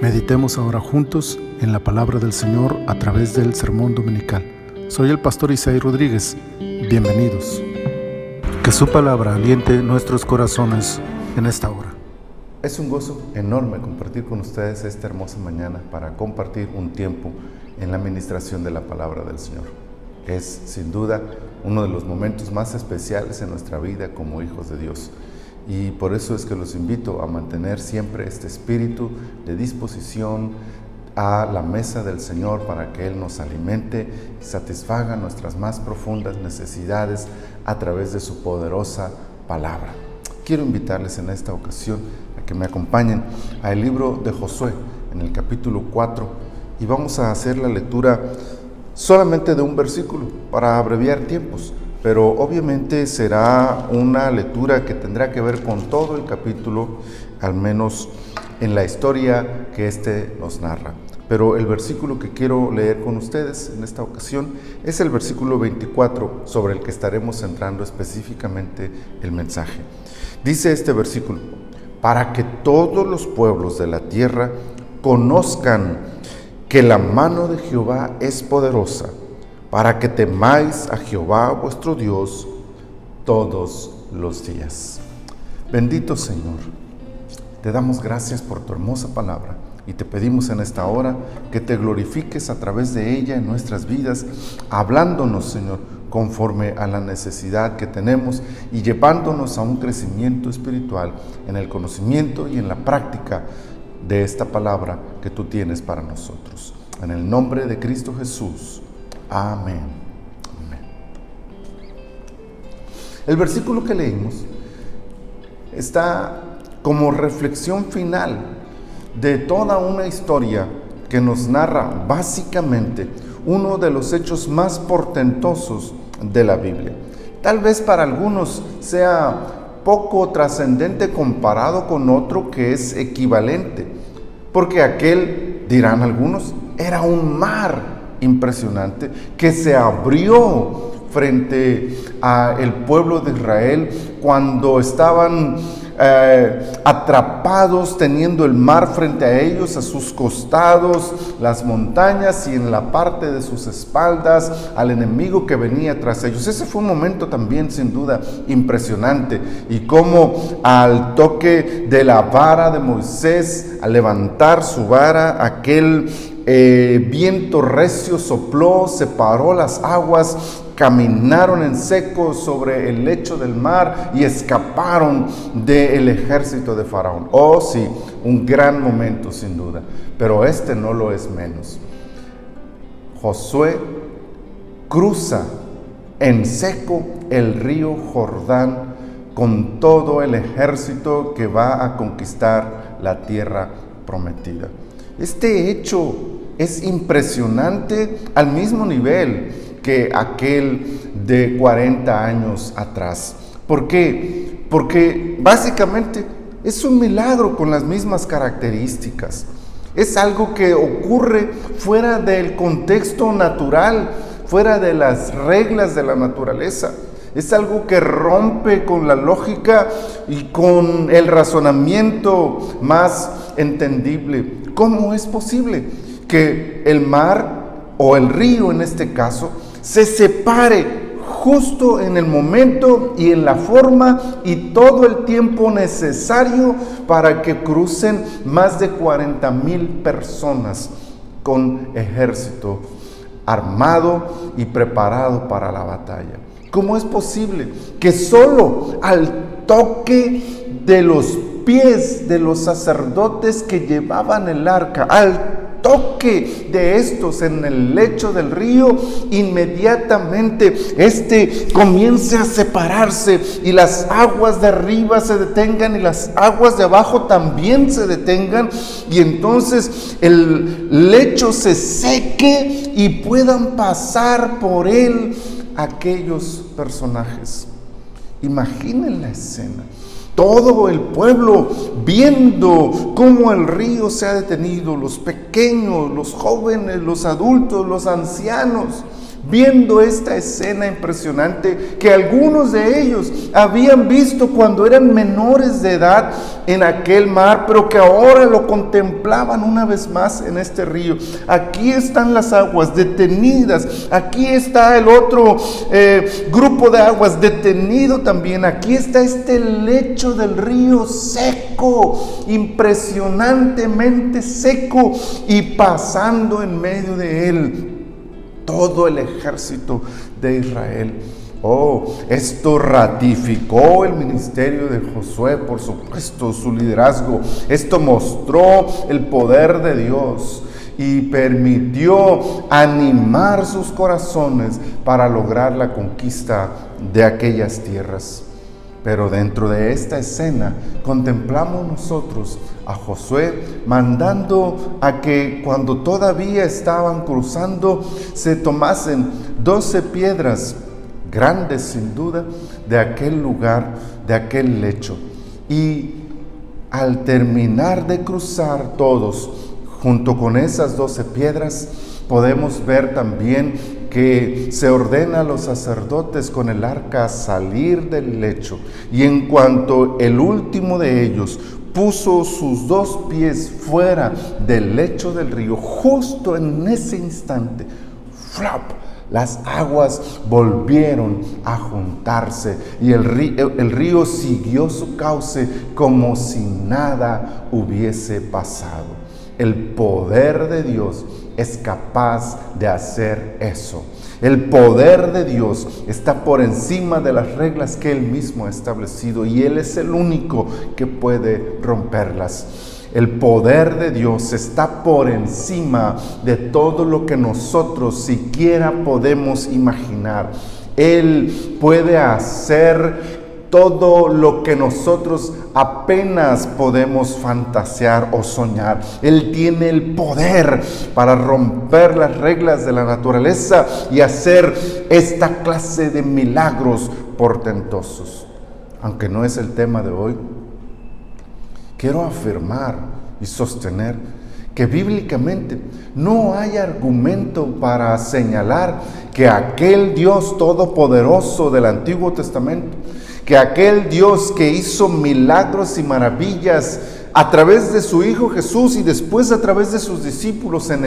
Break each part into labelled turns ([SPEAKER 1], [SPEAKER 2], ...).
[SPEAKER 1] Meditemos ahora juntos en la palabra del Señor a través del sermón dominical. Soy el pastor Isaí Rodríguez. Bienvenidos. Que su palabra aliente nuestros corazones en esta hora.
[SPEAKER 2] Es un gozo enorme compartir con ustedes esta hermosa mañana para compartir un tiempo en la administración de la palabra del Señor. Es sin duda uno de los momentos más especiales en nuestra vida como hijos de Dios. Y por eso es que los invito a mantener siempre este espíritu de disposición a la mesa del Señor para que Él nos alimente y satisfaga nuestras más profundas necesidades a través de su poderosa palabra. Quiero invitarles en esta ocasión a que me acompañen al libro de Josué, en el capítulo 4, y vamos a hacer la lectura solamente de un versículo para abreviar tiempos. Pero obviamente será una lectura que tendrá que ver con todo el capítulo, al menos en la historia que éste nos narra. Pero el versículo que quiero leer con ustedes en esta ocasión es el versículo 24, sobre el que estaremos centrando específicamente el mensaje. Dice este versículo: para que todos los pueblos de la tierra conozcan que la mano de Jehová es poderosa, para que temáis a Jehová vuestro Dios todos los días. Bendito Señor, te damos gracias por tu hermosa palabra y te pedimos en esta hora que te glorifiques a través de ella en nuestras vidas, hablándonos, Señor, conforme a la necesidad que tenemos y llevándonos a un crecimiento espiritual en el conocimiento y en la práctica de esta palabra que tú tienes para nosotros. En el nombre de Cristo Jesús. Amén. Amén. El versículo que leímos está como reflexión final de toda una historia que nos narra básicamente uno de los hechos más portentosos de la Biblia. Tal vez para algunos sea poco trascendente comparado con otro que es equivalente, porque aquel, dirán algunos, era un mar impresionante que se abrió frente al pueblo de Israel cuando estaban atrapados, teniendo el mar frente a ellos, a sus costados, las montañas, y en la parte de sus espaldas al enemigo que venía tras ellos. Ese fue un momento también sin duda impresionante, y como al toque de la vara de Moisés, al levantar su vara, aquel viento recio sopló, separó las aguas, caminaron en seco sobre el lecho del mar y escaparon del ejército de Faraón. Oh sí, un gran momento sin duda, pero este no lo es menos. Josué cruza en seco el río Jordán con todo el ejército que va a conquistar la tierra prometida. Este hecho es impresionante al mismo nivel que aquel de 40 años atrás. ¿Por qué? Porque básicamente es un milagro con las mismas características. Es algo que ocurre fuera del contexto natural, fuera de las reglas de la naturaleza. Es algo que rompe con la lógica y con el razonamiento más entendible. ¿Cómo es posible que el mar, o el río en este caso, se separe justo en el momento y en la forma y todo el tiempo necesario para que crucen más de 40,000 personas con ejército armado y preparado para la batalla? ¿Cómo es posible que solo al toque de los pies de los sacerdotes que llevaban el arca, al toque de estos en el lecho del río, inmediatamente comience a separarse y las aguas de arriba se detengan y las aguas de abajo también se detengan, y entonces el lecho se seque y puedan pasar por él aquellos personajes? Imaginen la escena. Todo el pueblo viendo cómo el río se ha detenido, los pequeños, los jóvenes, los adultos, los ancianos, viendo esta escena impresionante que algunos de ellos habían visto cuando eran menores de edad en aquel mar, pero que ahora lo contemplaban una vez más en este río. Aquí están las aguas detenidas, aquí está el otro grupo de aguas detenido también, aquí está este lecho del río seco, impresionantemente seco, y pasando en medio de él todo el ejército de Israel. Esto ratificó el ministerio de Josué, por supuesto, su liderazgo. Esto mostró el poder de Dios y permitió animar sus corazones para lograr la conquista de aquellas tierras. Pero dentro de esta escena contemplamos nosotros a Josué mandando a que cuando todavía estaban cruzando se tomasen 12 piedras grandes sin duda de aquel lugar, de aquel lecho. Y al terminar de cruzar todos, junto con esas 12 piedras, podemos ver también que se ordena a los sacerdotes con el arca a salir del lecho. Y en cuanto el último de ellos puso sus 2 pies fuera del lecho del río, justo en ese instante, ¡flap!, las aguas volvieron a juntarse y el río siguió su cauce como si nada hubiese pasado. El poder de Dios es capaz de hacer eso. El poder de Dios está por encima de las reglas que Él mismo ha establecido y Él es el único que puede romperlas. El poder de Dios está por encima de todo lo que nosotros siquiera podemos imaginar. Él puede hacer todo lo que nosotros apenas podemos fantasear o soñar. Él tiene el poder para romper las reglas de la naturaleza y hacer esta clase de milagros portentosos. Aunque no es el tema de hoy, quiero afirmar y sostener que bíblicamente no hay argumento para señalar que aquel Dios todopoderoso del Antiguo Testamento, que aquel Dios que hizo milagros y maravillas a través de su Hijo Jesús y después a través de sus discípulos en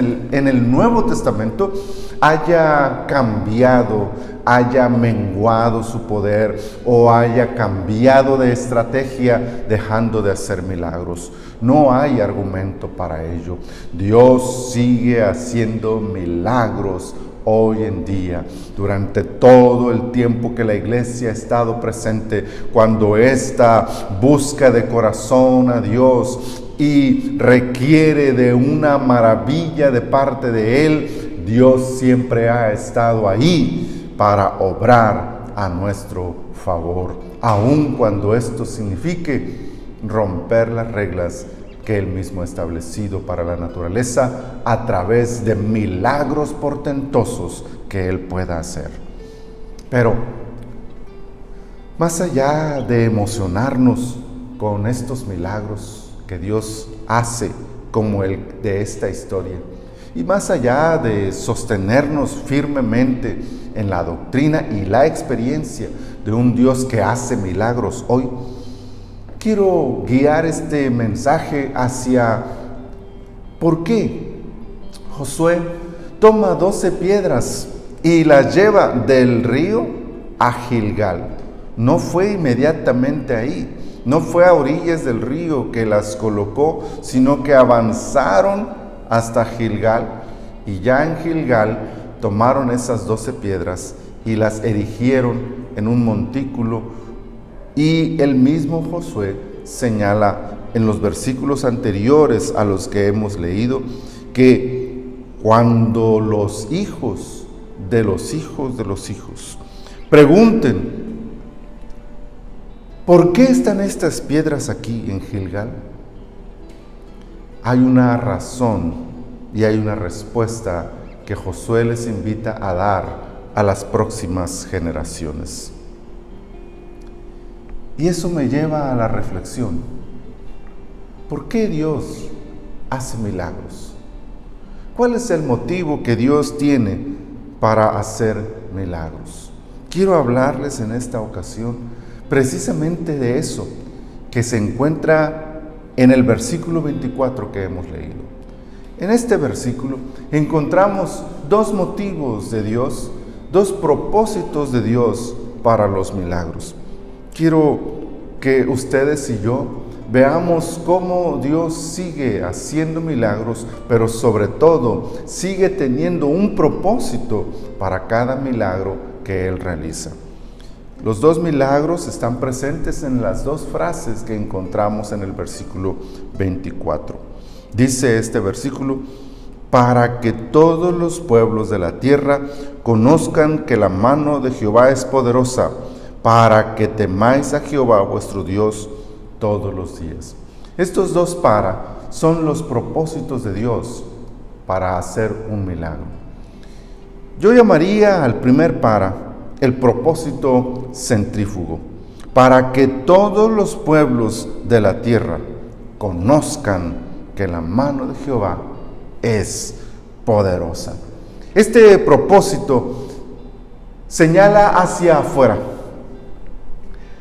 [SPEAKER 2] el Nuevo Testamento, haya cambiado, haya menguado su poder o haya cambiado de estrategia dejando de hacer milagros. No hay argumento para ello. Dios sigue haciendo milagros hoy en día, durante todo el tiempo que la iglesia ha estado presente, cuando ésta busca de corazón a Dios y requiere de una maravilla de parte de Él, Dios siempre ha estado ahí para obrar a nuestro favor, aun cuando esto signifique romper las reglas que Él mismo ha establecido para la naturaleza a través de milagros portentosos que Él pueda hacer. Pero más allá de emocionarnos con estos milagros que Dios hace como el de esta historia, y más allá de sostenernos firmemente en la doctrina y la experiencia de un Dios que hace milagros hoy, quiero guiar este mensaje hacia por qué Josué toma 12 piedras y las lleva del río a Gilgal. No fue inmediatamente ahí, no fue a orillas del río que las colocó, sino que avanzaron hasta Gilgal y ya en Gilgal tomaron esas 12 piedras y las erigieron en un montículo. Y el mismo Josué señala en los versículos anteriores a los que hemos leído que cuando los hijos de los hijos de los hijos pregunten ¿por qué están estas piedras aquí en Gilgal?, hay una razón y hay una respuesta que Josué les invita a dar a las próximas generaciones. Y eso me lleva a la reflexión. ¿Por qué Dios hace milagros? ¿Cuál es el motivo que Dios tiene para hacer milagros. Quiero hablarles en esta ocasión precisamente de eso que se encuentra en el versículo 24 que hemos leído. En este versículo encontramos dos motivos de Dios, dos propósitos de Dios para los milagros. Quiero que ustedes y yo veamos cómo Dios sigue haciendo milagros, pero sobre todo sigue teniendo un propósito para cada milagro que Él realiza. Los dos milagros están presentes en las dos frases que encontramos en el versículo 24. Dice este versículo: para que todos los pueblos de la tierra conozcan que la mano de Jehová es poderosa, para que temáis a Jehová vuestro Dios todos los días. Estos dos son los propósitos de Dios para hacer un milagro. Yo llamaría al primer el propósito centrífugo, para que todos los pueblos de la tierra conozcan que la mano de Jehová es poderosa. Este propósito señala hacia afuera,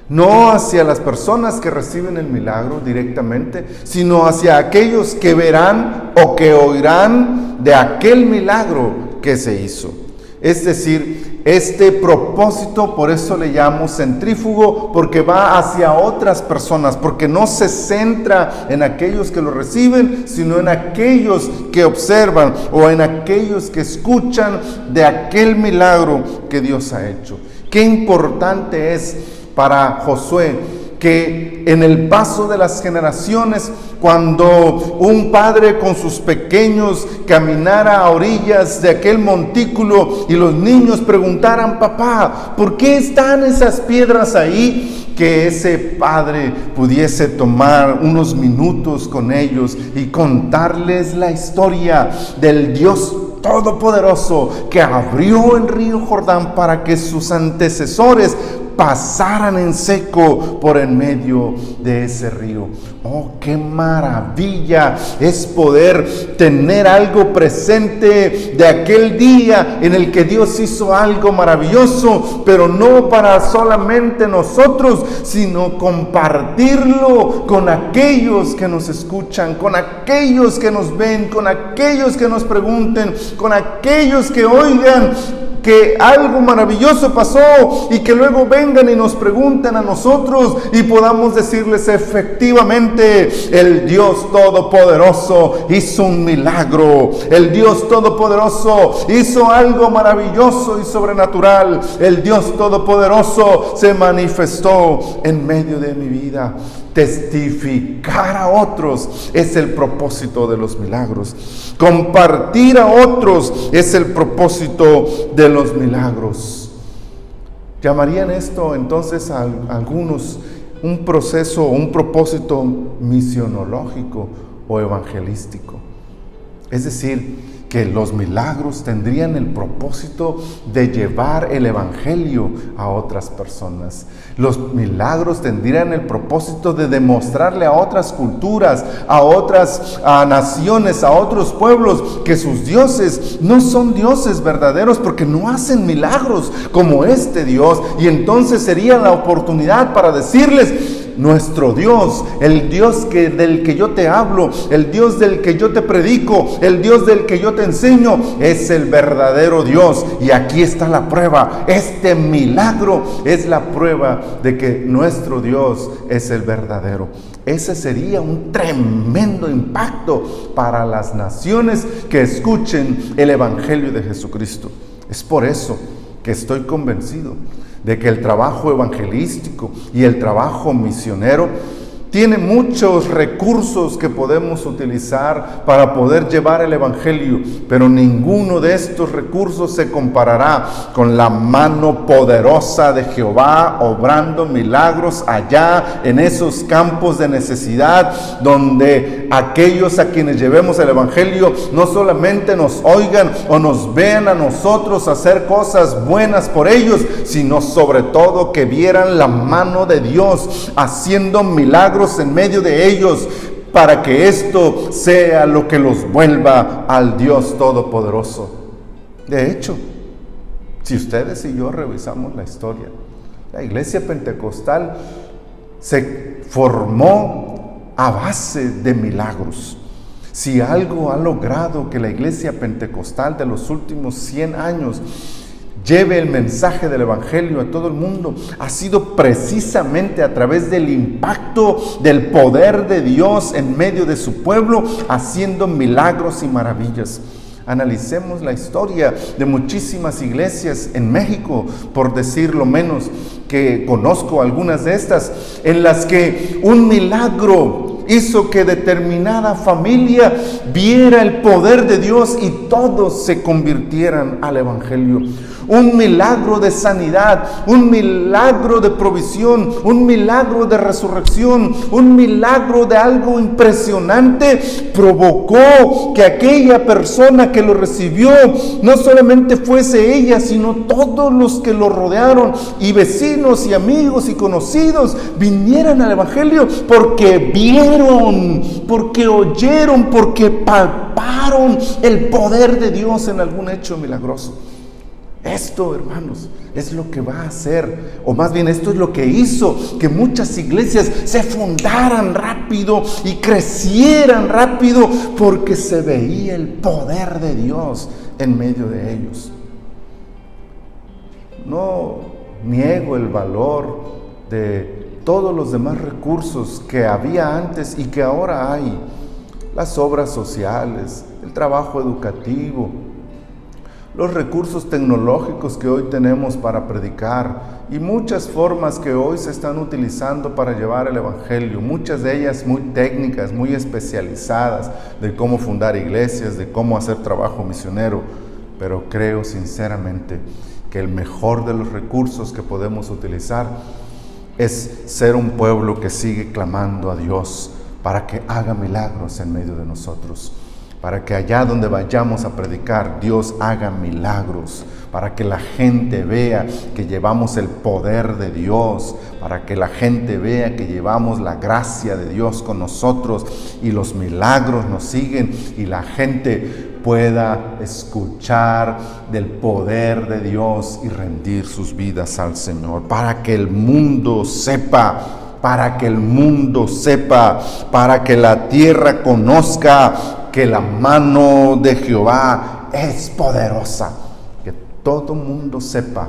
[SPEAKER 2] no hacia las personas que reciben el milagro directamente, sino hacia aquellos que verán o que oirán de aquel milagro que se hizo. Es decir, este propósito, por eso le llamo centrífugo, porque va hacia otras personas, porque no se centra en aquellos que lo reciben, sino en aquellos que observan o en aquellos que escuchan de aquel milagro que Dios ha hecho. Qué importante es para Josué que en el paso de las generaciones, cuando un padre con sus pequeños caminara a orillas de aquel montículo y los niños preguntaran: papá, ¿por qué están esas piedras ahí? Que ese padre pudiese tomar unos minutos con ellos y contarles la historia del Dios Todopoderoso que abrió el río Jordán para que sus antecesores pasaran en seco por en medio de ese río. Oh, qué maravilla es poder tener algo presente de aquel día en el que Dios hizo algo maravilloso, pero no para solamente nosotros, sino compartirlo con aquellos que nos escuchan, con aquellos que nos ven, con aquellos que nos pregunten, con aquellos que oigan que algo maravilloso pasó y que luego vengan y nos pregunten a nosotros y podamos decirles: efectivamente, el Dios Todopoderoso hizo un milagro, el Dios Todopoderoso hizo algo maravilloso y sobrenatural, el Dios Todopoderoso se manifestó en medio de mi vida. Testificar a otros es el propósito de los milagros. Compartir a otros es el propósito de los milagros. Llamarían esto entonces a algunos un proceso, un propósito misionológico o evangelístico. Es decir, que los milagros tendrían el propósito de llevar el evangelio a otras personas. Los milagros tendrían el propósito de demostrarle a otras culturas, a otras naciones, a otros pueblos, que sus dioses no son dioses verdaderos, porque no hacen milagros como este Dios. Y entonces sería la oportunidad para decirles: nuestro Dios, el Dios del que yo te hablo, el Dios del que yo te predico, el Dios del que yo te enseño, es el verdadero Dios. Y aquí está la prueba. Este milagro es la prueba de que nuestro Dios es el verdadero. Ese sería un tremendo impacto para las naciones que escuchen el Evangelio de Jesucristo. Es por eso que estoy convencido de que el trabajo evangelístico y el trabajo misionero tiene muchos recursos que podemos utilizar para poder llevar el evangelio, pero ninguno de estos recursos se comparará con la mano poderosa de Jehová obrando milagros allá en esos campos de necesidad, donde aquellos a quienes llevemos el evangelio no solamente nos oigan o nos vean a nosotros hacer cosas buenas por ellos, sino sobre todo que vieran la mano de Dios haciendo milagros en medio de ellos, para que esto sea lo que los vuelva al Dios Todopoderoso. De hecho, Si ustedes y yo revisamos la historia, la iglesia pentecostal se formó a base de milagros. Si algo ha logrado que la iglesia pentecostal de los últimos 100 años lleve el mensaje del evangelio a todo el mundo, ha sido precisamente a través del impacto del poder de Dios en medio de su pueblo, haciendo milagros y maravillas. Analicemos la historia de muchísimas iglesias en México, por decir lo menos, que conozco algunas de estas, en las que un milagro hizo que determinada familia viera el poder de Dios y todos se convirtieran al evangelio. Un milagro de sanidad, un milagro de provisión, un milagro de resurrección, un milagro de algo impresionante provocó que aquella persona que lo recibió no solamente fuese ella, sino todos los que lo rodearon, y vecinos y amigos y conocidos vinieran al evangelio porque vieron, porque oyeron, porque palparon el poder de Dios en algún hecho milagroso. Esto, hermanos, es lo que va a hacer, o más bien esto es lo que hizo que muchas iglesias se fundaran rápido y crecieran rápido, porque se veía el poder de Dios en medio de ellos. No niego el valor de todos los demás recursos que había antes y que ahora hay: las obras sociales, el trabajo educativo, los recursos tecnológicos que hoy tenemos para predicar y muchas formas que hoy se están utilizando para llevar el evangelio, muchas de ellas muy técnicas, muy especializadas, de cómo fundar iglesias, de cómo hacer trabajo misionero. Pero creo sinceramente que el mejor de los recursos que podemos utilizar es ser un pueblo que sigue clamando a Dios para que haga milagros en medio de nosotros, para que allá donde vayamos a predicar, Dios haga milagros, para que la gente vea que llevamos el poder de Dios, para que la gente vea que llevamos la gracia de Dios con nosotros y los milagros nos siguen y la gente pueda escuchar del poder de Dios y rendir sus vidas al Señor, para que el mundo sepa, para que la tierra conozca que la mano de Jehová es poderosa, que todo mundo sepa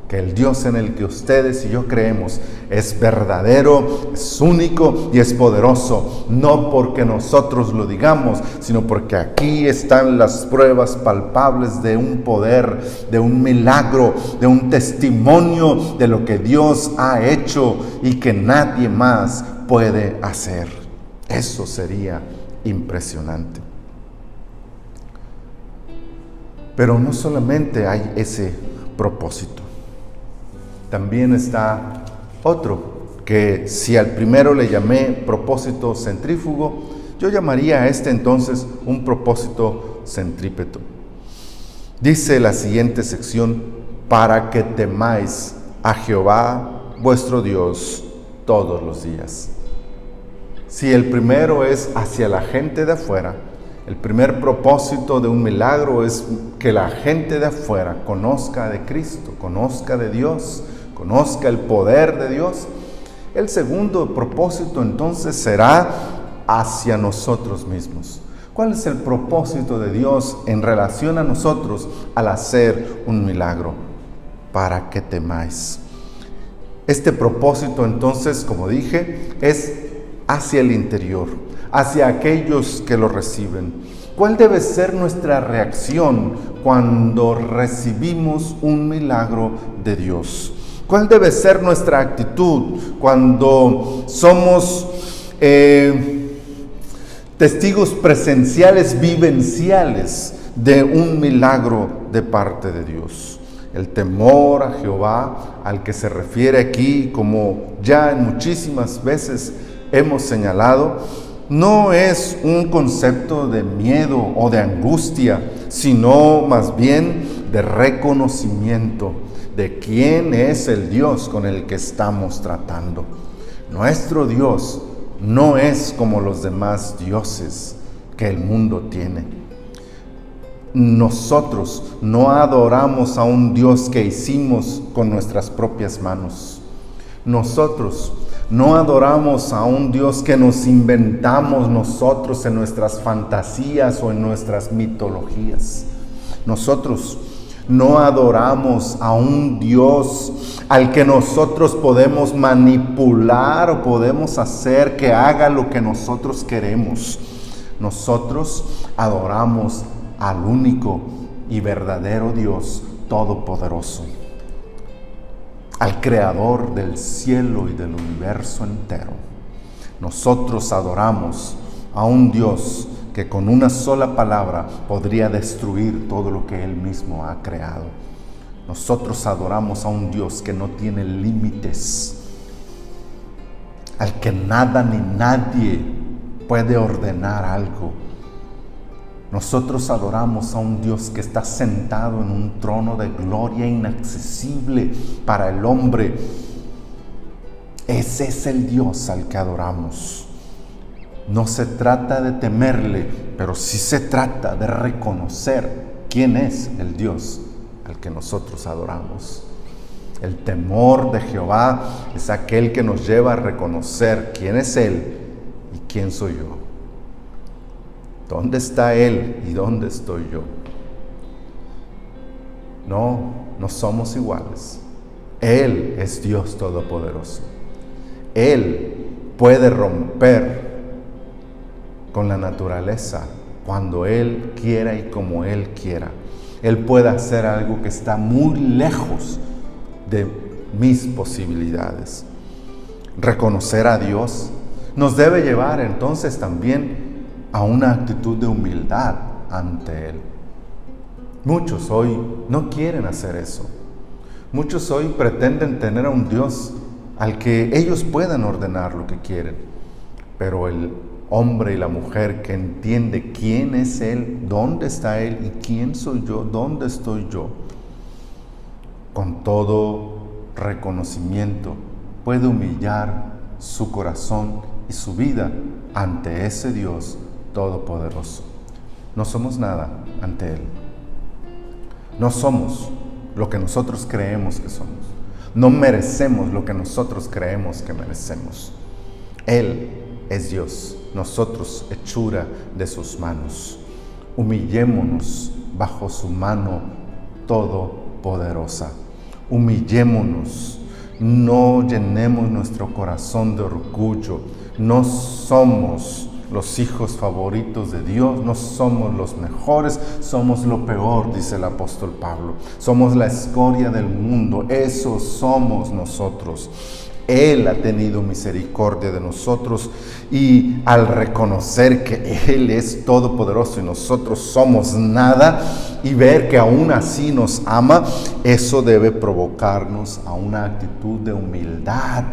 [SPEAKER 2] que el Dios en el que ustedes y yo creemos es verdadero, es único y es poderoso, no porque nosotros lo digamos, sino porque aquí están las pruebas palpables de un poder, de un milagro, de un testimonio de lo que Dios ha hecho y que nadie más puede hacer. Eso sería impresionante. Pero no solamente hay ese propósito, también está otro, que si al primero le llamé propósito centrífugo, yo llamaría a este entonces un propósito centrípeto. Dice la siguiente sección: para que temáis a Jehová vuestro Dios todos los días. Si el primero es hacia la gente de afuera, el primer propósito de un milagro es que la gente de afuera conozca de Cristo, conozca de Dios, conozca el poder de Dios. El segundo propósito entonces será hacia nosotros mismos. ¿Cuál es el propósito de Dios en relación a nosotros al hacer un milagro? Para que temáis. Este propósito entonces, como dije, es hacia el interior, hacia aquellos que lo reciben. ¿Cuál debe ser nuestra reacción cuando recibimos un milagro de Dios? ¿Cuál debe ser nuestra actitud cuando somos testigos presenciales, vivenciales de un milagro de parte de Dios? El temor a Jehová, al que se refiere aquí, como ya muchísimas veces hemos señalado, no es un concepto de miedo o de angustia, sino más bien de reconocimiento de quién es el Dios con el que estamos tratando. Nuestro Dios no es como los demás dioses que el mundo tiene. nosotros no adoramos a un Dios que hicimos con nuestras propias manos. Nosotros no adoramos a un Dios que nos inventamos nosotros en nuestras fantasías o en nuestras mitologías. Nosotros no adoramos a un Dios al que nosotros podemos manipular o podemos hacer que haga lo que nosotros queremos. Nosotros adoramos al único y verdadero Dios Todopoderoso, al Creador del cielo y del universo entero. Nosotros adoramos a un Dios que con una sola palabra podría destruir todo lo que Él mismo ha creado. Nosotros adoramos a un Dios que no tiene límites, al que nada ni nadie puede ordenar algo. Nosotros adoramos a un Dios que está sentado en un trono de gloria inaccesible para el hombre. Ese es el Dios al que adoramos. No se trata de temerle, pero sí se trata de reconocer quién es el Dios al que nosotros adoramos. El temor de Jehová es aquel que nos lleva a reconocer quién es Él y quién soy yo. ¿Dónde está Él y dónde estoy yo? No somos iguales. Él es Dios Todopoderoso. Él puede romper con la naturaleza cuando Él quiera y como Él quiera. Él puede hacer algo que está muy lejos de mis posibilidades. Reconocer a Dios nos debe llevar entonces también a una actitud de humildad ante Él. Muchos hoy no quieren hacer eso. Muchos hoy pretenden tener a un Dios al que ellos puedan ordenar lo que quieren. Pero el hombre y la mujer que entiende quién es Él, dónde está Él y quién soy yo, dónde estoy yo, con todo reconocimiento puede humillar su corazón y su vida ante ese Dios Todopoderoso. No somos nada ante Él. No somos lo que nosotros creemos que somos. No merecemos lo que nosotros creemos que merecemos. Él es Dios, nosotros hechura de sus manos. Humillémonos bajo su mano todopoderosa. Humillémonos, no llenemos nuestro corazón de orgullo. No somos los hijos favoritos de Dios, no somos los mejores, somos lo peor, dice el apóstol Pablo. Somos la escoria del mundo, eso somos nosotros. Él ha tenido misericordia de nosotros y al reconocer que Él es todopoderoso y nosotros somos nada y ver que aún así nos ama, eso debe provocarnos a una actitud de humildad,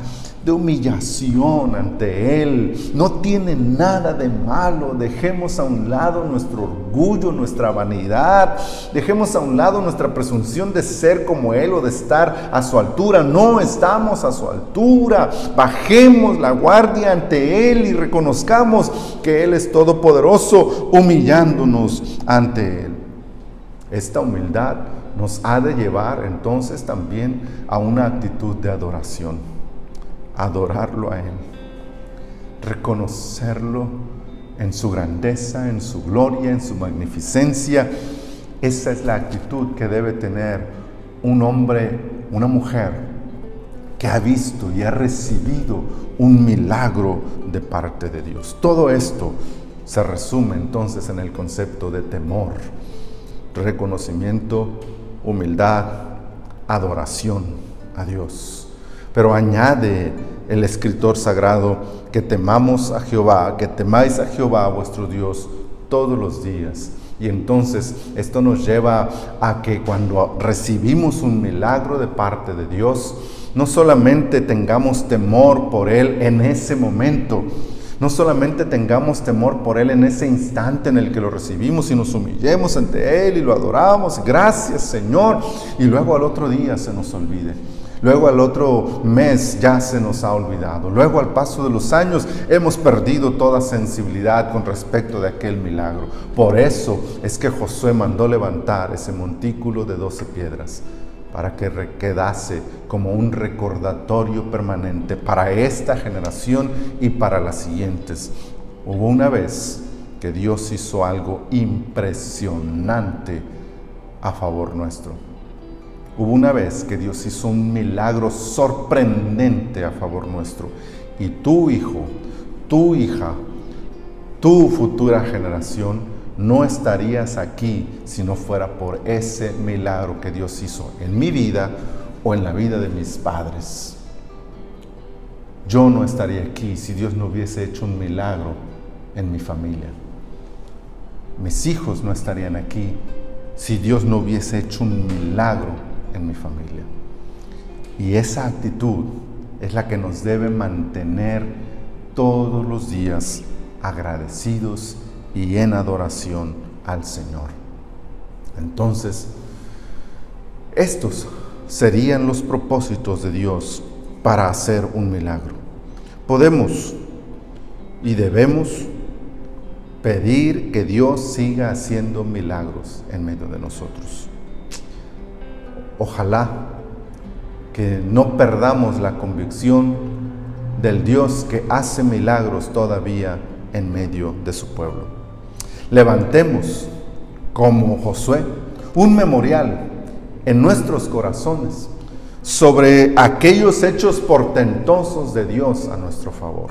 [SPEAKER 2] de humillación ante Él. No tiene nada de malo. Dejemos a un lado nuestro orgullo, nuestra vanidad. Dejemos a un lado nuestra presunción de ser como Él o de estar a su altura. No estamos a su altura. Bajemos la guardia ante Él y reconozcamos que Él es todopoderoso, humillándonos ante Él. Esta humildad nos ha de llevar entonces también a una actitud de adoración. Adorarlo a Él, reconocerlo en su grandeza, en su gloria, en su magnificencia. Esa es la actitud que debe tener un hombre, una mujer que ha visto y ha recibido un milagro de parte de Dios. Todo esto se resume entonces en el concepto de temor, reconocimiento, humildad, adoración a Dios. Pero añade el escritor sagrado que temamos a Jehová, que temáis a Jehová vuestro Dios todos los días. Y entonces esto nos lleva a que cuando recibimos un milagro de parte de Dios, no solamente tengamos temor por Él en ese momento, no solamente tengamos temor por Él en ese instante en el que lo recibimos y nos humillemos ante Él y lo adoramos, gracias Señor, y luego al otro día se nos olvide. Luego al otro mes ya se nos ha olvidado. Luego al paso de los años hemos perdido toda sensibilidad con respecto de aquel milagro. Por eso es que Josué mandó levantar ese montículo de 12 piedras para que quedase como un recordatorio permanente para esta generación y para las siguientes. Hubo una vez que Dios hizo algo impresionante a favor nuestro. Hubo una vez que Dios hizo un milagro sorprendente a favor nuestro. Y tu hijo, tu hija, tu futura generación no estarías aquí si no fuera por ese milagro que Dios hizo en mi vida o en la vida de mis padres. Yo no estaría aquí si Dios no hubiese hecho un milagro en mi familia. Mis hijos no estarían aquí si Dios no hubiese hecho un milagro en mi familia. Y esa actitud es la que nos debe mantener todos los días agradecidos y en adoración al Señor. Entonces, estos serían los propósitos de Dios para hacer un milagro. Podemos y debemos pedir que Dios siga haciendo milagros en medio de nosotros. Ojalá que no perdamos la convicción del Dios que hace milagros todavía en medio de su pueblo. Levantemos, como Josué, un memorial en nuestros corazones sobre aquellos hechos portentosos de Dios a nuestro favor.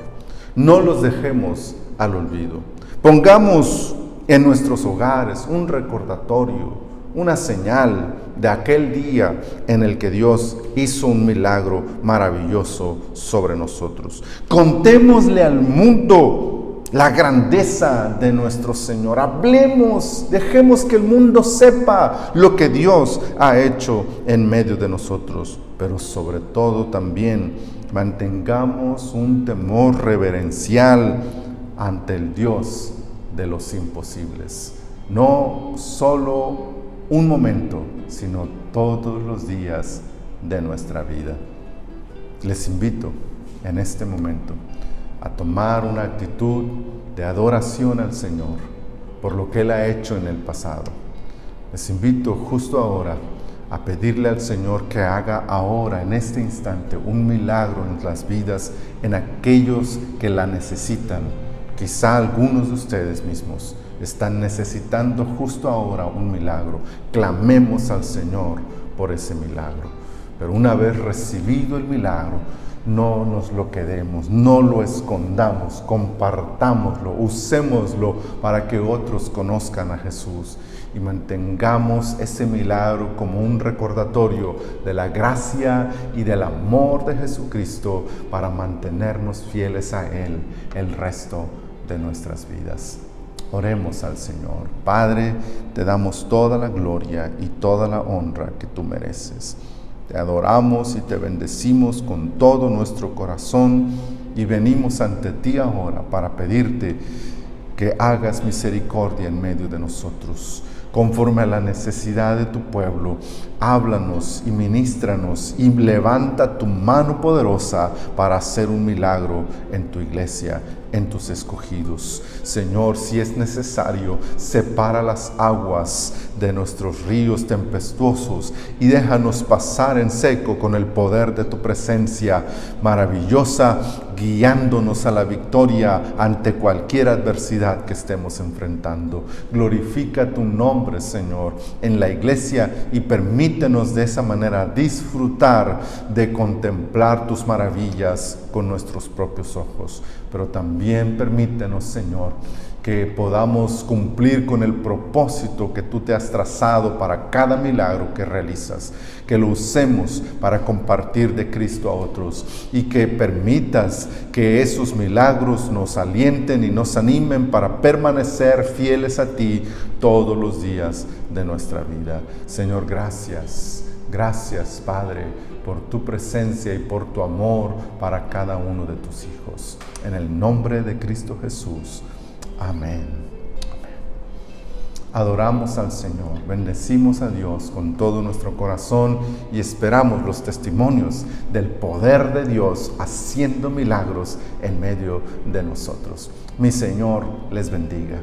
[SPEAKER 2] No los dejemos al olvido. Pongamos en nuestros hogares un recordatorio, una señal de aquel día en el que Dios hizo un milagro maravilloso sobre nosotros. Contémosle al mundo la grandeza de nuestro Señor. Hablemos, dejemos que el mundo sepa lo que Dios ha hecho en medio de nosotros. Pero sobre todo también mantengamos un temor reverencial ante el Dios de los imposibles. No solo un momento, sino todos los días de nuestra vida. Les invito en este momento a tomar una actitud de adoración al Señor por lo que Él ha hecho en el pasado. Les invito justo ahora a pedirle al Señor que haga ahora, en este instante, un milagro en las vidas, en aquellos que la necesitan. Quizá algunos de ustedes mismos están necesitando justo ahora un milagro. Clamemos al Señor por ese milagro. Pero una vez recibido el milagro, no nos lo quedemos, no lo escondamos, compartámoslo, usémoslo para que otros conozcan a Jesús y mantengamos ese milagro como un recordatorio de la gracia y del amor de Jesucristo para mantenernos fieles a Él el resto de nuestras vidas. Oremos al Señor. Padre, te damos toda la gloria y toda la honra que tú mereces. Te adoramos y te bendecimos con todo nuestro corazón y venimos ante ti ahora para pedirte que hagas misericordia en medio de nosotros. Conforme a la necesidad de tu pueblo, háblanos y ministranos y levanta tu mano poderosa para hacer un milagro en tu iglesia, en tus escogidos. Señor, si es necesario, separa las aguas de nuestros ríos tempestuosos y déjanos pasar en seco con el poder de tu presencia maravillosa, guiándonos a la victoria ante cualquier adversidad que estemos enfrentando. Glorifica tu nombre, Señor, en la iglesia y permítenos de esa manera disfrutar de contemplar tus maravillas con nuestros propios ojos. Pero también permítenos, Señor, que podamos cumplir con el propósito que tú te has trazado para cada milagro que realizas, que lo usemos para compartir de Cristo a otros y que permitas que esos milagros nos alienten y nos animen para permanecer fieles a ti todos los días de nuestra vida. Señor, gracias. Gracias, Padre, por tu presencia y por tu amor para cada uno de tus hijos. En el nombre de Cristo Jesús. Amén. adoramos al Señor, bendecimos a Dios con todo nuestro corazón y esperamos los testimonios del poder de Dios haciendo milagros en medio de nosotros. Mi Señor les bendiga.